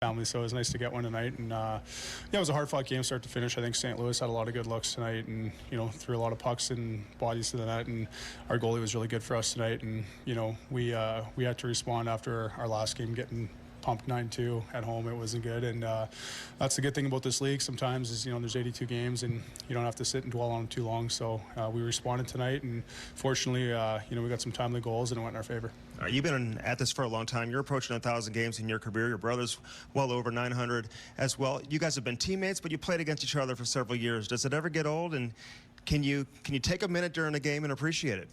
family, so it was nice to get one tonight. And yeah, it was a hard-fought game start to finish. I think St. Louis had a lot of good looks tonight, and threw a lot of pucks and bodies to the net, and our goalie was really good for us tonight. And we had to respond after our last game, getting pumped 9-2 at home. It wasn't good, and that's the good thing about this league sometimes is there's 82 games and you don't have to sit and dwell on them too long. So we responded tonight, and fortunately we got some timely goals and it went in our favor. You've been at this for a long time. You're approaching 1,000 games in your career. Your brother's well over 900 as well. You guys have been teammates, but you played against each other for several years. Does it ever get old, and can you take a minute during a game and appreciate it?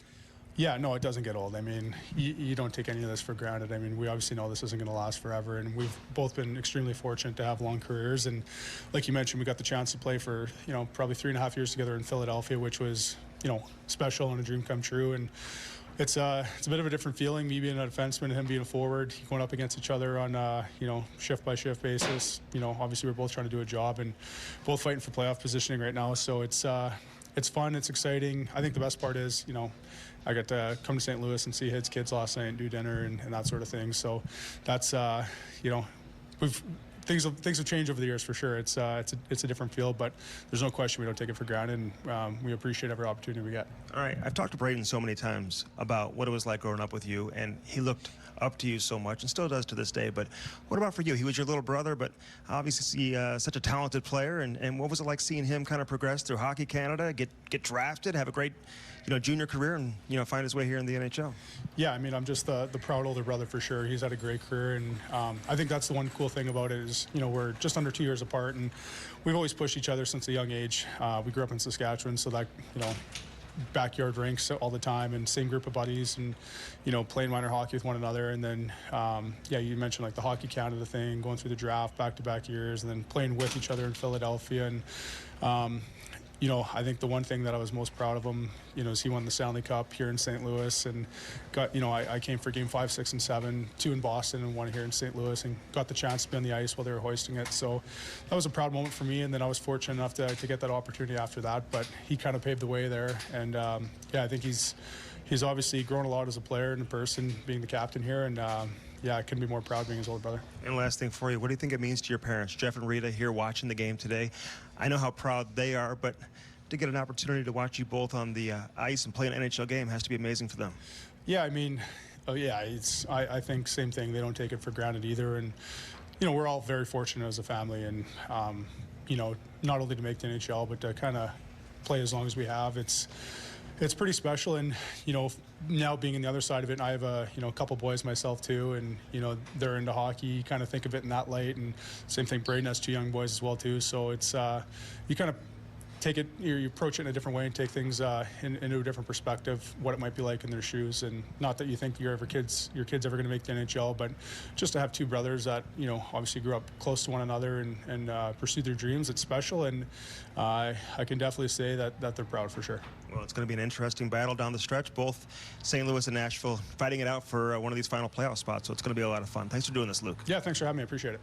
Yeah, no, it doesn't get old. I mean, you don't take any of this for granted. I mean, we obviously know this isn't going to last forever, and we've both been extremely fortunate to have long careers. And like you mentioned, we got the chance to play for, probably 3.5 years together in Philadelphia, which was, special and a dream come true. And it's a bit of a different feeling, me being a defenseman and him being a forward, going up against each other on shift by shift basis. Obviously we're both trying to do a job and both fighting for playoff positioning right now. So it's fun, it's exciting. I think the best part is, I got to come to St. Louis and see his kids last night and do dinner and that sort of thing. So that's, things have changed over the years for sure. It's a different field, but there's no question we don't take it for granted, and we appreciate every opportunity we get. All right, I've talked to Braden so many times about what it was like growing up with you, and he looked up to you so much and still does to this day. But what about for you? He was your little brother, but obviously such a talented player, and what was it like seeing him kind of progress through Hockey Canada, get drafted, have a great junior career, and find his way here in the NHL? Yeah, I mean, I'm just the proud older brother for sure. He's had a great career, and I think that's the one cool thing about it is we're just under 2 years apart, and we've always pushed each other since a young age. We grew up in Saskatchewan, so that backyard rinks all the time, and same group of buddies, and playing minor hockey with one another. And then you mentioned like the Hockey Canada thing, going through the draft back-to-back years, and then playing with each other in Philadelphia. And I think the one thing that I was most proud of him, is he won the Stanley Cup here in St. Louis, and got, I came for game 5, 6, and 7, 2 in Boston and 1 here in St. Louis, and got the chance to be on the ice while they were hoisting it. So that was a proud moment for me, and then I was fortunate enough to get that opportunity after that. But he kind of paved the way there, and I think he's obviously grown a lot as a player and a person, being the captain here, and I couldn't be more proud being his older brother. And last thing for you, what do you think it means to your parents, Jeff and Rita, here watching the game today? I know how proud they are, but to get an opportunity to watch you both on the ice and play an NHL game has to be amazing for them. Yeah, I mean, I think same thing. They don't take it for granted either, and we're all very fortunate as a family, and not only to make the NHL, but to kind of play as long as we have. It's pretty special, and now being in the other side of it, and I have a couple boys myself too, and they're into hockey. You kind of think of it in that light, and same thing. Braden has 2 young boys as well too, so it's you kind of take it, you approach it in a different way and take things into a different perspective, what it might be like in their shoes. And not that you think your kid's ever going to make the NHL, but just to have 2 brothers that obviously grew up close to one another and pursued their dreams, it's special. And I can definitely say that they're proud for sure. Well, it's going to be an interesting battle down the stretch. Both St. Louis and Nashville fighting it out for one of these final playoff spots, so it's going to be a lot of fun. Thanks for doing this, Luke. Yeah, thanks for having me. I appreciate it.